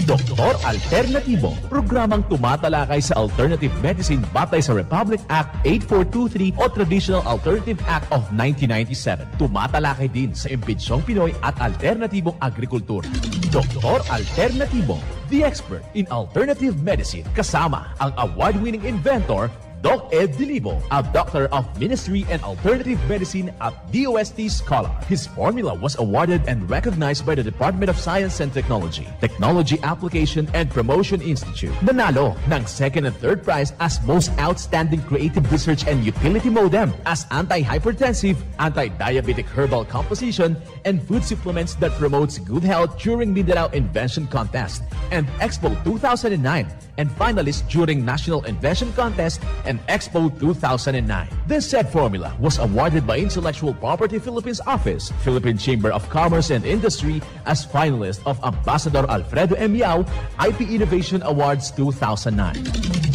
Doktor Alternatibo, programang tumatalakay sa alternative medicine batay sa Republic Act 8423 o Traditional Alternative Act of 1997. Tumatalakay din sa imbitsyong Pinoy at alternatibong agrikultura. Doktor Alternatibo, the expert in alternative medicine, kasama ang award-winning inventor Doc Ed Dilibo, a doctor of ministry and alternative medicine at DOST Scholar. His formula was awarded and recognized by the Department of Science and Technology, Technology Application and Promotion Institute. Nanalo ng second and third prize as Most Outstanding Creative Research and Utility Modem, as anti-hypertensive, anti-diabetic herbal composition, and food supplements that promotes good health during Mindanao Invention Contest and Expo 2009, and finalist during National Invention Contest and Expo 2009. This said formula was awarded by Intellectual Property Philippines Office, Philippine Chamber of Commerce and Industry as finalist of Ambassador Alfredo M. Yao IP Innovation Awards 2009.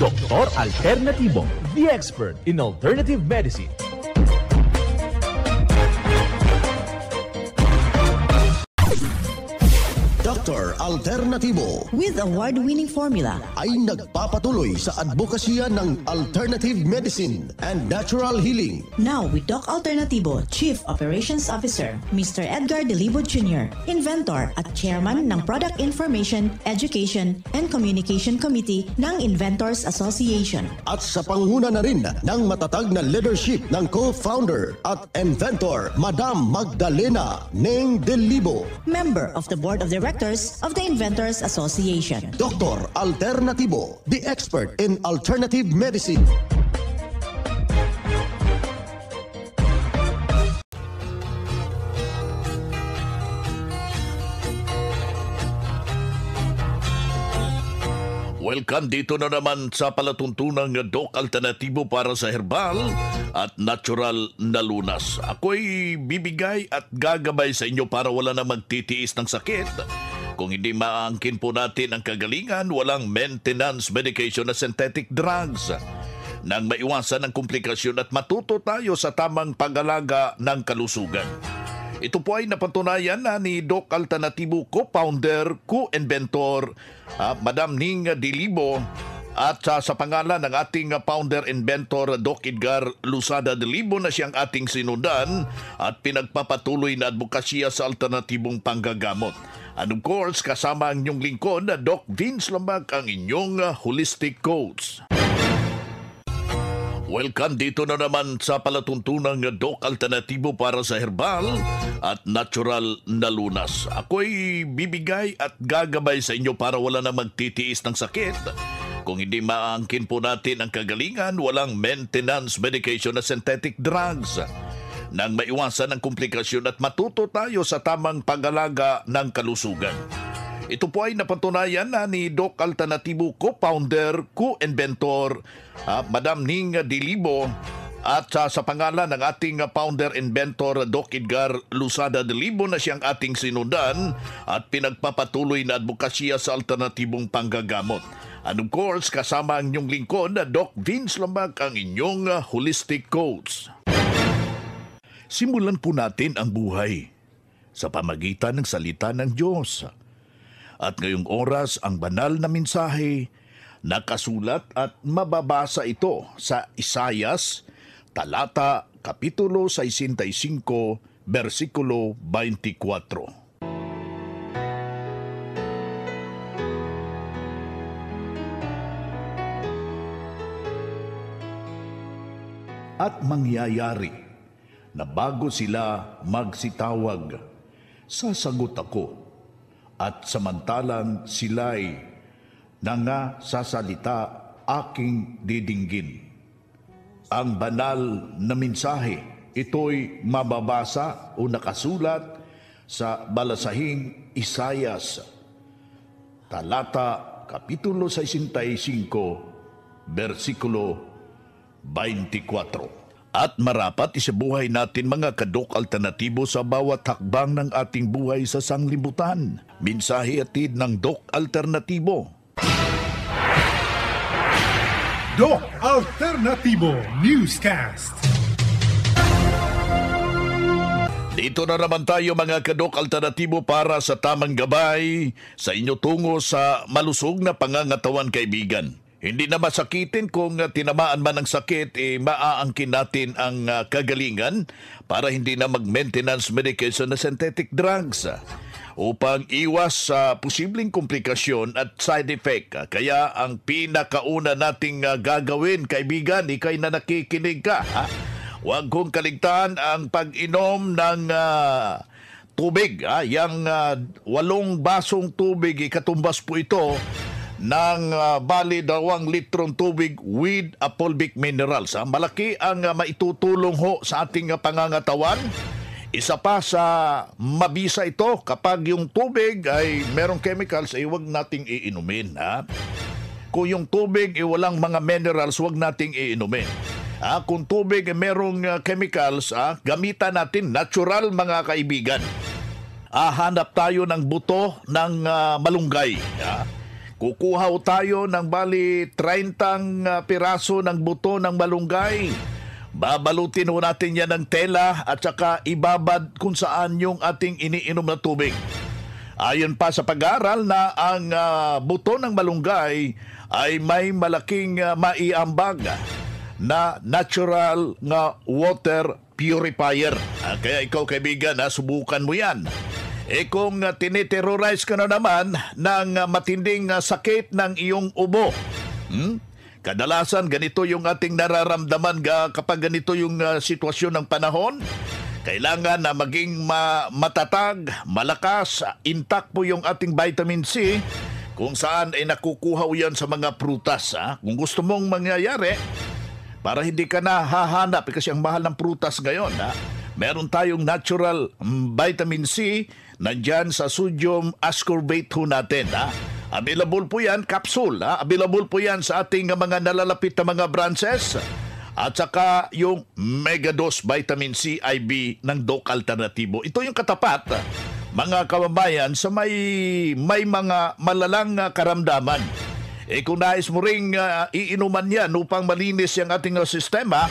Doktor Alternatibo, the expert in alternative medicine. Dr. Alternatibo with award-winning formula ay nagpapatuloy sa advokasya ng alternative medicine and natural healing. Now with Doc Alternatibo, Chief Operations Officer, Mr. Edgar Dilibo Jr., Inventor at Chairman ng Product Information, Education and Communication Committee ng Inventors Association. At sa panguna na rin ng matatag na leadership ng co-founder at inventor, Madam Magdalena Neng Dilibo, Member of the Board of Directors of the Inventors Association. Dr. Alternatibo, the expert in alternative medicine. Welcome dito na naman sa palatuntunang Doc Alternatibo para sa herbal at natural na lunas. Ako'y bibigay at gagabay sa inyo para wala na magtitiis ng sakit. Kung hindi maangkin po natin ang kagalingan, walang maintenance medication na synthetic drugs. Nang maiwasan ang komplikasyon at matuto tayo sa tamang pag-alaga ng kalusugan. Ito po ay napatunayan na ni Doc Alternatibo, co-founder, co-inventor, Madam Ning Dilibo, at sa pangalan ng ating founder-inventor Doc Edgar Lusada Dilibo na siyang ating sinundan at pinagpapatuloy na advokasya sa alternatibong panggagamot. And of course, kasama ang inyong lingkod, Doc Vince Lambag, ang inyong holistic coach. Welcome dito na naman sa palatuntunang Doc Alternatibo para sa herbal at natural na lunas. Ako'y bibigay at gagabay sa inyo para wala na magtitiis ng sakit. Kung hindi maangkin po natin ang kagalingan, walang maintenance medication na synthetic drugs. Nang maiwasan ang komplikasyon at matuto tayo sa tamang pag-alaga ng kalusugan. Ito po ay napatunayan na ni Doc Alternatibo, co-founder, co-inventor, Madam Ning Dilibo, at sa pangalan ng ating founder-inventor Doc Edgar Lusada Dilibo na siyang ating sinundan at pinagpapatuloy na advokasya sa alternatibong panggagamot. And of course, kasama ang inyong lingkod, Doc Vince Lambag, ang inyong holistic coach. Simulan po natin ang buhay sa pamagitan ng salita ng Diyos. At ngayong oras, ang banal na mensahe, nakasulat at mababasa ito sa Isayas, talata, kapitulo 65, versikulo 24. At mangyayari na bago sila magsitawag, sasagot ako. At samantalang sila'y nangasasalita, aking didinggin. Ang banal na mensahe, ito'y mababasa o nakasulat sa balasahing Isayas, talata, kapitulo 65, versikulo 24. At marapat isabuhay natin mga kadok alternatibo sa bawat hakbang ng ating buhay sa sanglibutan. Mensahe atid ng Doc Alternatibo. Doc Alternatibo Newscast. Dito na naman tayo mga kadok, alternatibo para sa tamang gabay sa inyo tungo sa malusog na pangangatawan, kaibigan. Hindi na masakitin kung tinamaan man ng sakit, maaangkin natin ang kagalingan para hindi na mag-maintenance medication na synthetic drugs upang iwas sa posibleng komplikasyon at side effect. Kaya ang pinakauna nating gagawin, kaibigan, ikay na nakikinig ka, ha? Huwag kong kaligtaan ang pag-inom ng tubig. Yang 8 basong tubig, ikatumbas po ito ng bali 2 litrong tubig with a fulvic minerals. Malaki ang maitutulong ho sa ating pangangatawan. Isa pa sa mabisa ito, kapag yung tubig ay merong chemicals, ay huwag nating iinumin. Kung yung tubig ay walang mga minerals, huwag nating iinumin. Kung tubig ay merong chemicals, gamitan natin natural, mga kaibigan. Hanap tayo ng buto ng malunggay. Kukuha tayo ng bali 30 piraso ng buto ng malunggay. Babalutin ho natin yan ng tela at saka ibabad kung saan yung ating iniinom na tubig. Ayon pa sa pag-aaral na ang buto ng malunggay ay may malaking maiambag na natural nga water purifier. Kaya ikaw, kaibigan, subukan mo yan. Kung tiniterrorize ka na naman ng matinding sakit ng iyong ubo, kadalasan ganito yung ating nararamdaman kapag ganito yung sitwasyon ng panahon. Kailangan na maging matatag, malakas, intact po yung ating vitamin C, kung saan ay nakukuha yan sa mga prutas. Kung gusto mong mangyayari, para hindi ka na hahanap, kasi ang mahal ng prutas ngayon, meron tayong natural vitamin C, nandyan sa sodium ascorbate ho natin. Available po yan, capsule. Available po yan sa ating mga nalalapit na mga branches. At saka yung Megadose Vitamin C IV ng Doc Alternatibo. Ito yung katapat, mga kababayan, sa may mga malalang karamdaman. Kung nais mo ring iinuman yan upang malinis yung ating sistema,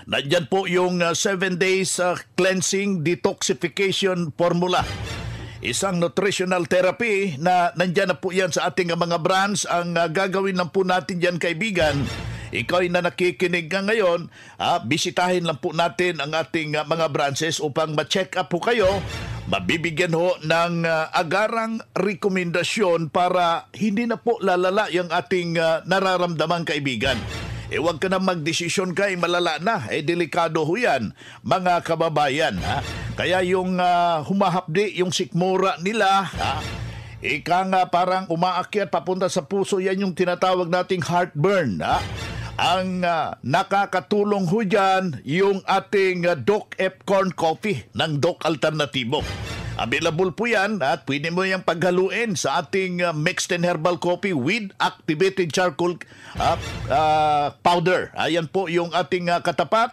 nandyan po yung 7 days cleansing detoxification formula. Isang nutritional therapy na nandyan na po yan sa ating mga brands. Ang gagawin lang po natin yan, kaibigan, ikaw na nakikinig ka ngayon, bisitahin lang po natin ang ating mga branches upang ma-check up po kayo. Mabibigyan ho ng agarang rekomendasyon para hindi na po lalala yung ating nararamdaman, kaibigan. Huwag ka na magdesisyon ka, malala na. Delikado ho yan, mga kababayan. Kaya yung humahapdi, yung sikmura nila, ika nga parang umaakyat papunta sa puso, yan yung tinatawag nating heartburn. Ang nakakatulong ho dyan, yung ating Doc F Corn Coffee ng Doc Alternatibo. Available po yan at pwede mo yung paghaluin sa ating mixed and herbal coffee with activated charcoal powder. Ayan po yung ating katapat.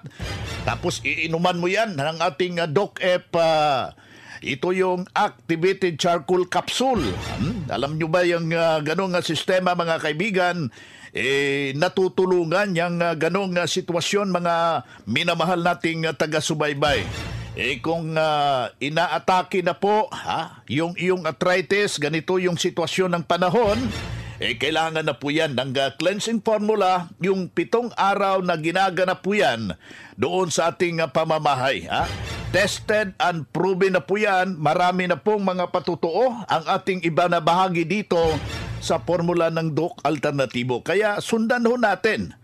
Tapos iinuman mo yan ng ating Doc F. Ito yung activated charcoal capsule. Alam nyo ba yung ganong sistema, mga kaibigan? Natutulungan yung ganong sitwasyon, mga minamahal nating taga-subaybay. Kung inaatake na po yung iyong arthritis, ganito yung sitwasyon ng panahon, kailangan na po yan ng cleansing formula, yung 7 araw na ginaganap po yan doon sa ating pamamahay. Tested and proven na po yan. Marami na pong mga patutuo ang ating iba na bahagi dito sa formula ng Doc Alternatibo. Kaya sundan ho natin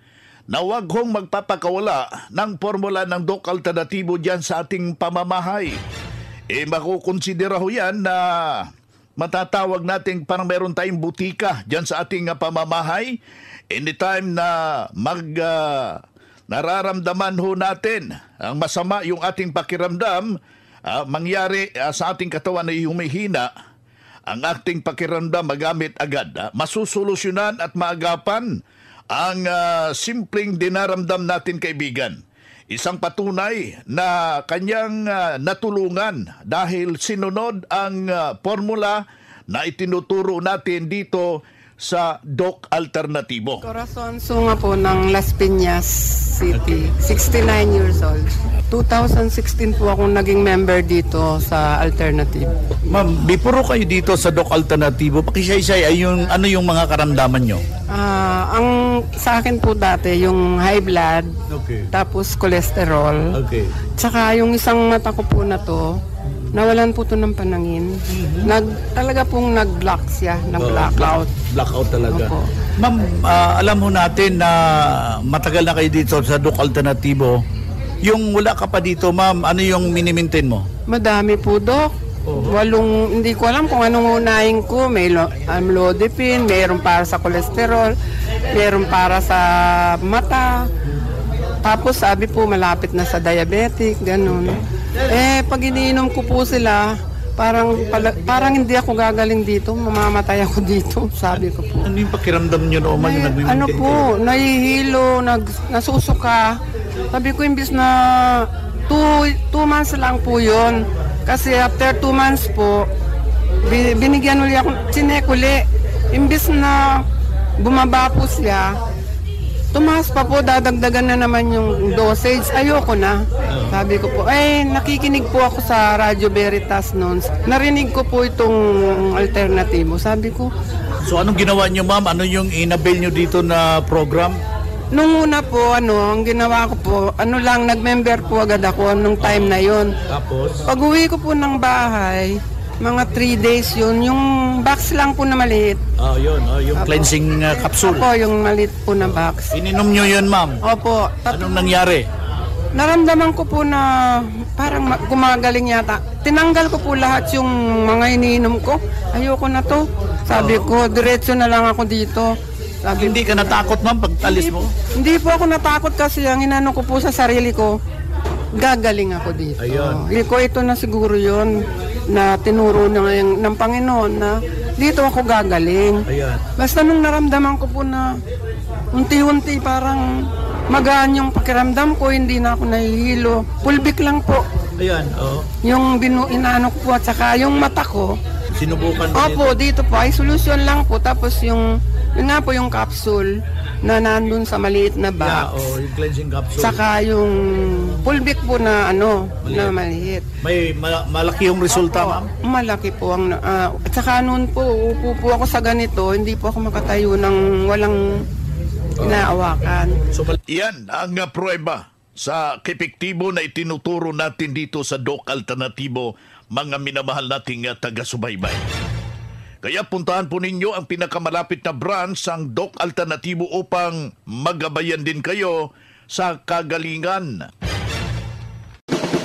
na huwag hong magpapakawala ng formula ng Doc Alternatibo dyan sa ating pamamahay. Makukonsidera ho yan na matatawag natin parang meron tayong butika dyan sa ating pamamahay. Anytime na nararamdaman ho natin ang masama yung ating pakiramdam, mangyari sa ating katawan na humihina, ang ating pakiramdam magamit agad. Masusolusyonan at maagapan ang simpleng dinaramdam natin, kaibigan. Isang patunay na kanyang natulungan dahil sinunod ang formula na itinuturo natin dito sa Doc Alternatibo. Corazon Sunga po ng Las Piñas City, 69 years old. 2016 po akong naging member dito sa Alternative. Ma'am, before kayo dito sa Doc Alternativo, pakisay-say ay ano yung mga karamdaman nyo? Ang sa akin po dati, yung high blood, tapos cholesterol, tsaka yung isang mata ko po na to, nawalan po to ng panangin. Talaga pong nag-block siya, nag-blackout. Blackout talaga. Opo. Ma'am, alam mo natin na matagal na kayo dito sa Doc Alternativo. Yung wala ka pa dito, ma'am, ano yung mini-maintain mo? Madami po, Dok. Hindi ko alam kung anong unahin ko. May amlodipine, mayroon para sa cholesterol, mayroon para sa mata. Tapos sabi po malapit na sa diabetic, ganun. Pag iniinom ko po sila, parang hindi ako gagaling dito, mamamatay ako dito, sabi ko po. Ano yung pakiramdam nyo noong nag-maintain Ano po, nahihilo, nasusuka. Sabi ko, imbis na 2 months lang po yun. Kasi after 2 months po, binigyan ulit ako, sinekuli. Imbis na bumaba po siya, tumaas pa po, dadagdagan na naman yung dosage. Ayoko na. Sabi ko po, nakikinig po ako sa Radyo Veritas noon. Narinig ko po itong alternatibo. Sabi ko, so anong ginawa nyo, ma'am? Ano yung inabil nyo dito na program? nung una po, ang ginawa ko po, nag-member po agad ako nung time na yon. Tapos? Pag uwi ko po ng bahay, mga 3 days yun, yung box lang po na maliit. Yun, yung cleansing capsule. Opo, yung maliit po na box. Ininom nyo yun, ma'am? Opo. Anong nangyari? Naramdaman ko po na parang gumagaling yata. Tinanggal ko po lahat yung mga iniinom ko. Ayoko na to. Sabi ko, diretso na lang ako dito. Sabi, hindi ka natakot, ma'am, pag alis mo? Hindi po ako natakot kasi ang inano ko po sa sarili ko, gagaling ako dito. Ayun. Ito na siguro yon na tinuro ng Panginoon na dito ako gagaling. Ayan. Basta nung naramdaman ko po na unti-unti parang magaan yung pakiramdam ko, hindi na ako nahihilo. Pulbik lang po. Ayan, Yung inaano ko po at saka yung mata ko. Sinubukan mo Opo, dito po ay solusyon lang po. Tapos yun nga po yung capsule na nandun sa maliit na box. yung cleansing capsule. Saka yung pulbik po na na maliit. May malaki yung resulta, ma'am? Malaki po ang at saka noon po upo po ako sa ganito, hindi po ako makatayo ng walang inaawakan. So, yan ang prueba sa epektibo na itinuturo natin dito sa Doc Alternativo, mga minamahal nating taga-subaybay. Kaya puntahan po ninyo ang pinakamalapit na branch ng Doc Alternativo upang magabayan din kayo sa kagalingan.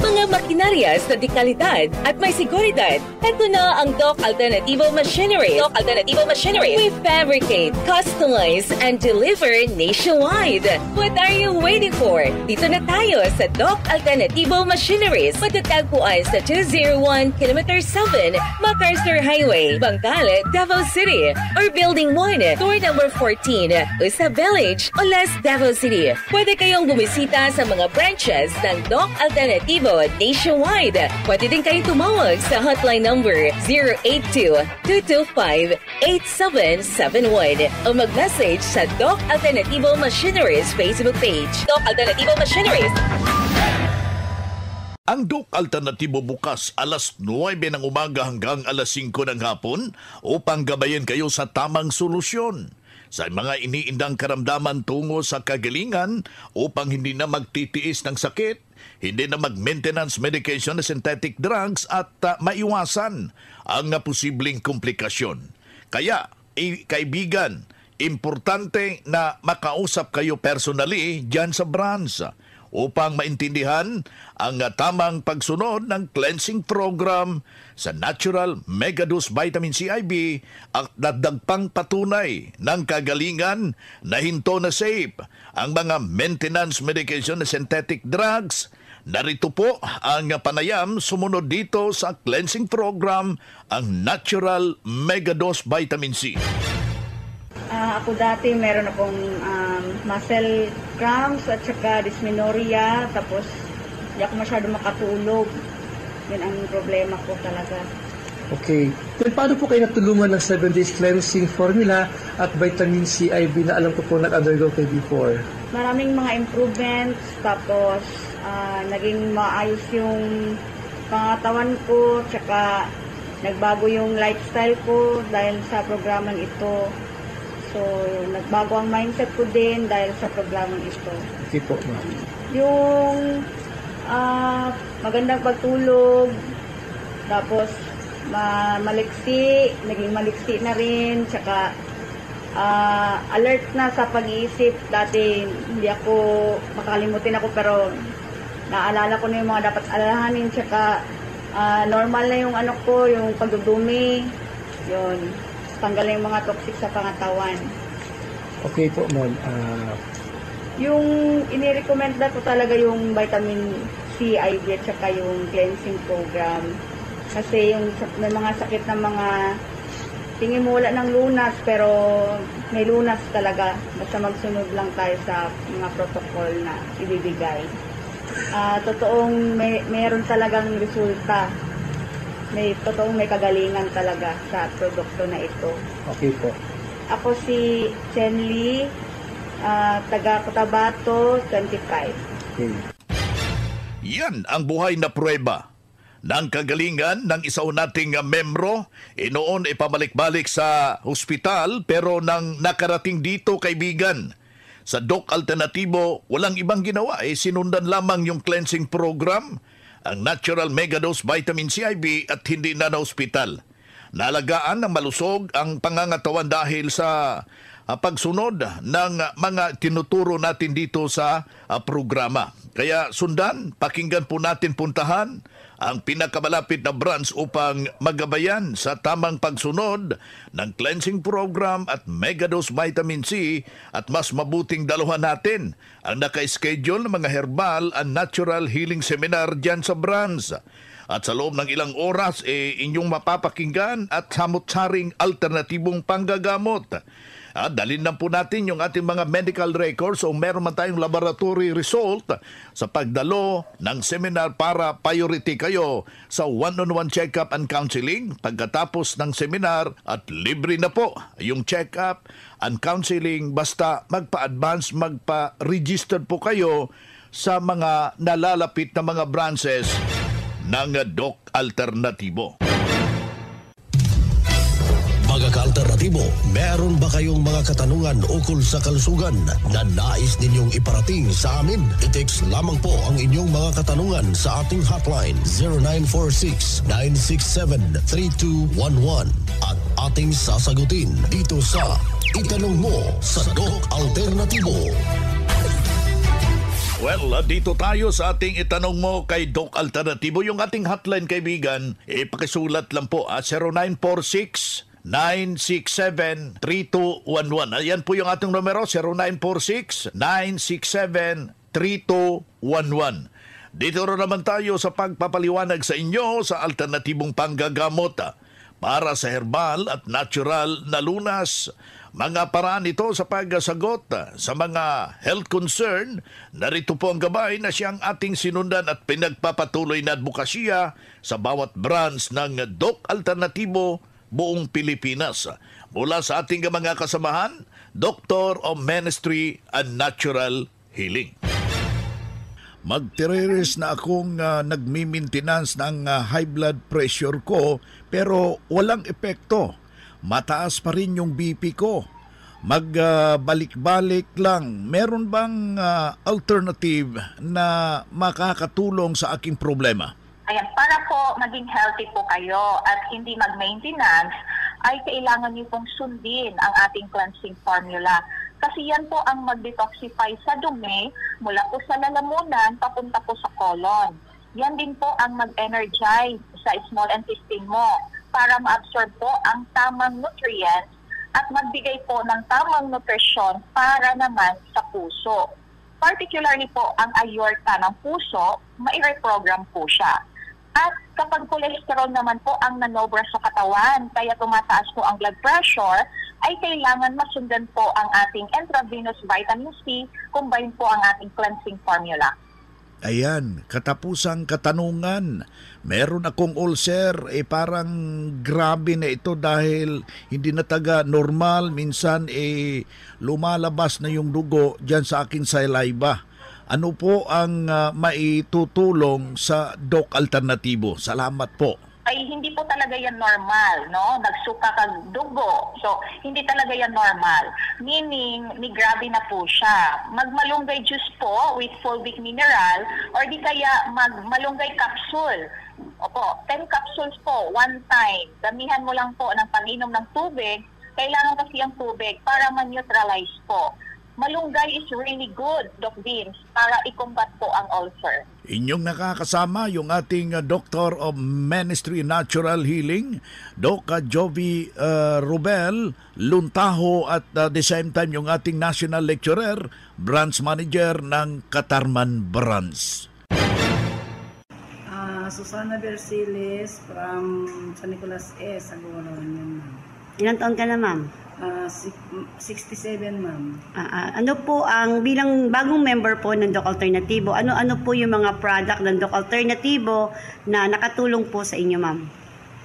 Mga makinarya sa dekalidad at may seguridad. Ito na ang Doc Alternativo Machinery. Doc Alternativo Machinery. We fabricate, customize, and deliver nationwide. What are you waiting for? Dito na tayo sa Doc Alternativo Machineries. Matatagpuan sa 201 km 7 MacArthur Highway, Bangkal, Davao City. Or Building 1, Door number 14, Usa Village, Olas, Davao City. Pwede kayong bumisita sa mga branches ng Doc Alternativo nationwide. Pwede din kayong tumawag sa hotline number 082-225-8771 o mag-message sa Doc Alternativo Machineries Facebook page. Doc Alternativo Machineries. Ang Doc Alternativo bukas alas 9 ng umaga hanggang alas 5 ng hapon upang gabayan kayo sa tamang solusyon sa mga iniindang karamdaman tungo sa kagalingan upang hindi na magtitiis ng sakit, hindi na mag-maintenance medication na synthetic drugs at maiwasan ang posibleng komplikasyon. Kaya, kaibigan, importante na makausap kayo personally dyan sa branch upang maintindihan ang tamang pagsunod ng cleansing program sa Natural Megadose Vitamin CIB at dagdag patunay ng kagalingan na hinto na safe ang mga maintenance medication na synthetic drugs. Narito po ang panayam sumunod dito sa cleansing program, ang Natural Megadose Vitamin C. Ako dati meron akong muscle cramps at saka dysmenorrhea, tapos hindi ako masyado makatulog. Yun ang problema ko talaga. Okay. Then paano po kayo natulungan ng 7 days cleansing formula at vitamin CIB na alam ko po nag-undergo kayo before? Maraming mga improvements, tapos naging maayos yung pangatawan ko, tsaka nagbago yung lifestyle ko dahil sa programang ito. So, nagbago ang mindset ko din dahil sa programang ito. Okay po, ma'am. Yung magandang pagtulog, tapos naging maliksi na rin, tsaka alert na sa pag-iisip. Dati hindi ako makalimutin ako, pero naalala ko na yung mga dapat alalahanin, tsaka normal na yung yung pagdudumi, yun, tanggal na yung mga toxic sa pangatawan. Okay po, ma'am. Yung inirecommend ko talaga yung vitamin C, IV, at saka yung cleansing program. Kasi yung may mga sakit na mga tingin mo wala ng lunas, pero may lunas talaga. Basta magsunod lang tayo sa mga protocol na ibibigay. Totoong meron talagang resulta. Totoong may kagalingan talaga sa produkto na ito. Okay po. Ako si Chen Lee, taga Cotabato, 25. Okay. Yan ang buhay na pruweba ng kagalingan ng isa nating membro. Noon ipamalik-balik sa hospital, pero nang nakarating dito, kaibigan, sa Doc Alternatibo, walang ibang ginawa. Sinundan lamang yung cleansing program, ang Natural Megadose Vitamin C IV, at hindi na hospital. Nalagaan ng malusog ang pangangatawan dahil sa pagsunod ng mga tinuturo natin dito sa programa. Kaya sundan, pakinggan po natin, puntahan ang pinakamalapit na branch upang magabayan sa tamang pagsunod ng cleansing program at Megadose Vitamin C, at mas mabuting daluhan natin ang naka-schedule ng mga herbal and natural healing seminar dyan sa branch. At sa loob ng ilang oras, inyong mapapakinggan at samot-saring alternatibong panggagamot. Dalhin lang po natin yung ating mga medical records o meron man tayong laboratory result sa pagdalo ng seminar para priority kayo sa one-on-one check-up and counseling pagkatapos ng seminar, at libre na po yung check-up and counseling basta magpa-advance, magpa-register po kayo sa mga nalalapit na mga branches ng Doc Alternatibo. Mga ka-alternatibo, meron ba kayong mga katanungan ukol sa kalusugan na nais ninyong iparating sa amin? I-text lamang po ang inyong mga katanungan sa ating hotline 0946-967-3211 at ating sasagutin dito sa Itanong Mo sa Doc Alternatibo. Well, dito tayo sa ating Itanong Mo kay Doc Alternatibo. Yung ating hotline, kaibigan, pakisulat lang po, 0946-967-3211. Ayan po yung ating numero, 0946-967-3211. Dito rin naman tayo sa pagpapaliwanag sa inyo sa alternatibong panggagamot para sa herbal at natural na lunas. Mga paraan ito sa pagsagot sa mga health concern. Narito po ang gabay na siyang ating sinundan at pinagpapatuloy na advokasya sa bawat branch ng Doc Alternatibo buong Pilipinas. Mula sa ating mga kasamahan, Doctor of Ministry and Natural Healing. Magtireres na akong nagmi-maintenance ng high blood pressure ko, pero walang epekto. Mataas pa rin yung BP ko. Magbalik-balik lang. Meron bang alternative na makakatulong sa aking problema? Ayan, para po maging healthy po kayo at hindi mag-maintenance, ay kailangan niyo pong sundin ang ating cleansing formula. Kasi yan po ang mag-detoxify sa dumi mula po sa lalamunan papunta po sa colon. Yan din po ang mag-energize sa small intestine mo para ma-absorb po ang tamang nutrients at magbigay po ng tamang nutrisyon para naman sa puso. Particularly po ang aorta ng puso, mai-reprogram po siya. At kapag cholesterol naman po ang nanobra sa katawan, kaya tumataas po ang blood pressure, ay kailangan masundan po ang ating intravenous vitamin C, combine po ang ating cleansing formula. Ayan, katapusang katanungan. Meron akong ulcer, parang grabe na ito dahil hindi na taga normal. Minsan lumalabas na yung dugo dyan sa aking saliva. Ano po ang maitutulong sa Doc Alternatibo? Salamat po. Ay hindi po talaga yan normal, no? Nagsuka kag dugo. So, hindi talaga yan normal. Meaning, ni grabe na po siya. Magmalunggay juice po with fulvic mineral or di kaya magmalunggay capsule. Opo, 10 capsules po, one time. Damihan mo lang po ng pag-inom ng tubig. Kailangan kasi ang tubig para ma-neutralize po. Malunggay is really good, Doc Vince, para i-combat po ang ulcer. Inyong nakakasama yung ating Doctor of Ministry Natural Healing, Doc Jovi Rubel Luntaho, at the same time yung ating National Lecturer, Branch Manager ng Katarman Branch. Susana Bersiles from San Nicolas S. Agualawan. Ilang taon ka na, ma'am? 67, ma'am. Ano po ang, bilang bagong member po ng Doc Alternatibo, ano po yung mga product ng Doc Alternatibo na nakatulong po sa inyo, ma'am?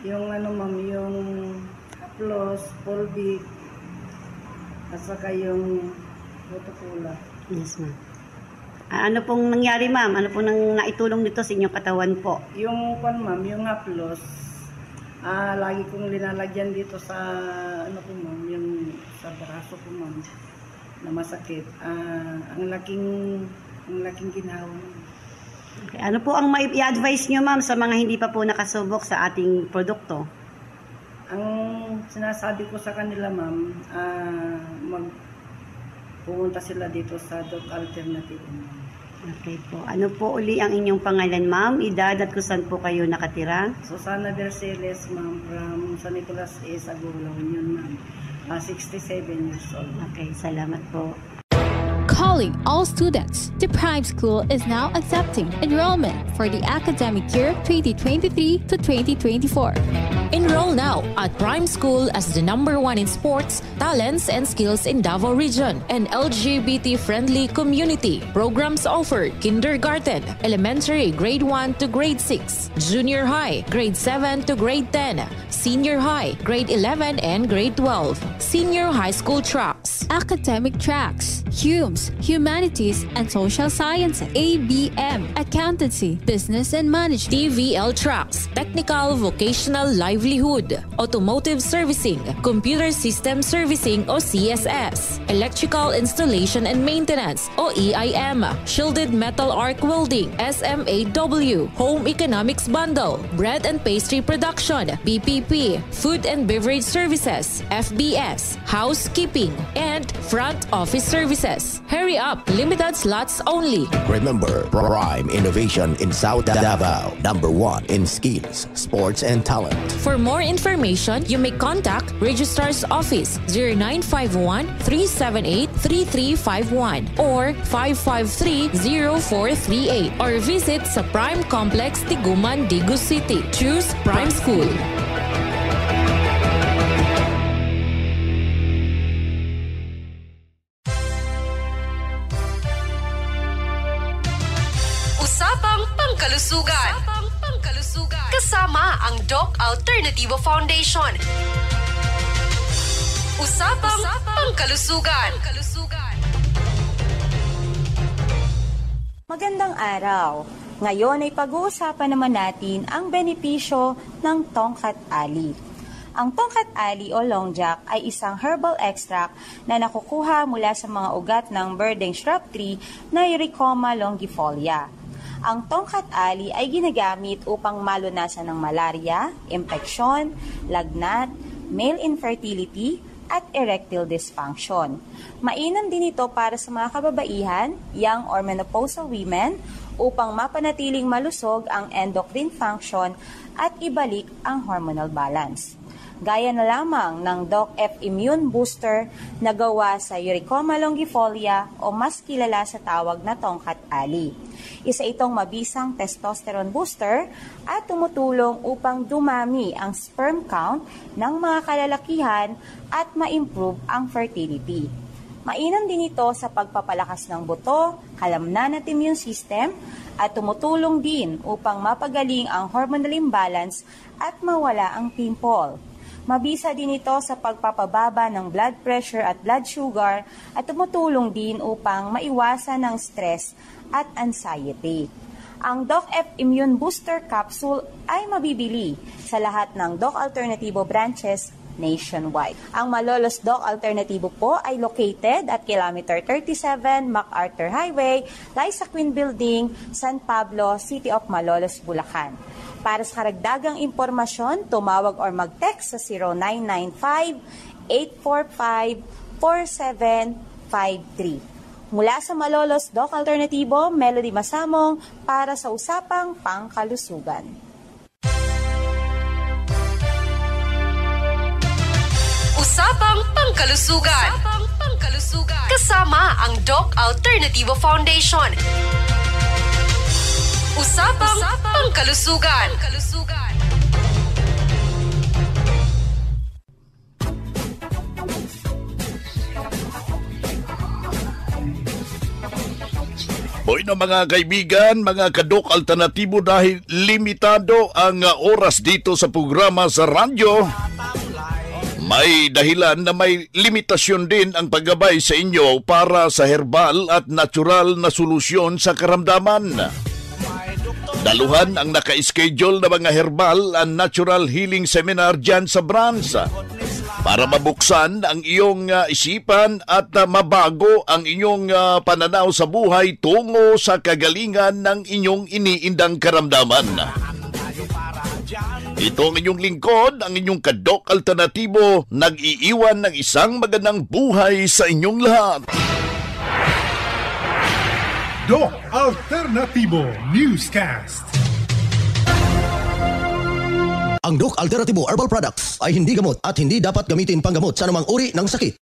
Yung ma'am, yung Haplos, Fulvic, at saka yung Botopula. Yes, ma'am. Ano pong nangyari, ma'am? Ano pong naitulong dito sa inyong katawan po? Yung ma'am, yung Haplos, lagi kong linalagyan dito sa po ma'am, yung sa braso ko ma'am na masakit. Ang laking ginhawa. Okay. Ano po ang i-advise nyo, ma'am, sa mga hindi pa po nakasubok sa ating produkto? Ang sinasabi ko sa kanila, ma'am, pumunta sila dito sa Doc Alternative. Okay po. Ano po uli ang inyong pangalan, ma'am? Edad at kung saan po kayo nakatira? Susana Berseles, ma'am, from San Nicolas S. Agualawan yun, ma'am. 67 years old. Okay, salamat po. Calling all students, the Prime School is now accepting enrollment for the academic year 2023 to 2024. Enroll now at Prime School as the #1 in sports, talents, and skills in Davao Region, an LGBT-friendly community. Programs offered: kindergarten, elementary grade 1 to grade 6, junior high grade 7 to grade 10, senior high grade 11 and grade 12, senior high school tracks, academic tracks, HUMS, Humanities and Social Sciences, ABM, Accountancy, Business and Management, TVL tracks, technical vocational livelihood, automotive servicing, computer system servicing o CSS, electrical installation and maintenance o EIM, shielded metal arc welding, SMAW, home economics bundle, bread and pastry production, BPP, food and beverage services, FBS, housekeeping, and front office services. Hurry up, limited slots only. Remember, Prime Innovation in South Davao, #1 in skills, sports, and talent. For more information, you may contact Registrar's Office 0951-378-3351 or 553-0438 or visit sa Prime Complex, Tiguman, Digu City. Choose Prime School. Usapang Pangkalusugan. Kasama ang Doc Alternativo Foundation. Usapang Pangkalusugan. Magandang araw. Ngayon ay pag-uusapan naman natin ang benepisyo ng Tongkat Ali. Ang Tongkat Ali o Longjack ay isang herbal extract na nakukuha mula sa mga ugat ng birding shrub tree na Eurycoma longifolia. Ang Tongkat Ali ay ginagamit upang malunasan ng malaria, impeksyon, lagnat, male infertility, at erectile dysfunction. Mainam din ito para sa mga kababaihan, young or menopausal women, upang mapanatiling malusog ang endocrine function at ibalik ang hormonal balance. Gaya na lamang ng Doc F Immune Booster na gawa sa Eurycoma longifolia o mas kilala sa tawag na Tongkat Ali. Isa itong mabisang testosterone booster at tumutulong upang dumami ang sperm count ng mga kalalakihan at ma-improve ang fertility. Mainam din ito sa pagpapalakas ng buto, kalamnan at immune system at tumutulong din upang mapagaling ang hormonal imbalance at mawala ang pimple. Mabisa din ito sa pagpapababa ng blood pressure at blood sugar at tumutulong din upang maiwasan ng stress at anxiety. Ang Doc F Immune Booster Capsule ay mabibili sa lahat ng Doc Alternativo branches nationwide. Ang Malolos Doc Alternativo po ay located at kilometer 37 MacArthur Highway, Liza Queen Building, San Pablo, City of Malolos, Bulacan. Para sa karagdagang impormasyon, tumawag or mag-text sa 0995-845-4753. Mula sa Malolos Doc Alternativo, Melody Masamong para sa Usapang Pangkalusugan. Usapang Pangkalusugan. Kasama ang Doc Alternativo Foundation. Usapang Pangkalusugan. Hoy na mga kaibigan, mga kadok alternatibo, dahil limitado ang oras dito sa programa sa radyo, may dahilan na may limitasyon din ang paggabay sa inyo para sa herbal at natural na solusyon sa karamdaman. Daluhan ang naka-schedule na mga herbal and natural healing seminar dyan sa branch para mabuksan ang iyong isipan at mabago ang inyong pananaw sa buhay tungo sa kagalingan ng inyong iniindang karamdaman. Ito ang inyong lingkod, ang inyong kadok alternatibo, nag-iiwan ng isang magandang buhay sa inyong lahat. Doc Alternativo Newscast. Ang Doc Alternativo Herbal Products ay hindi gamot at hindi dapat gamitin panggamot sa anumang uri ng sakit.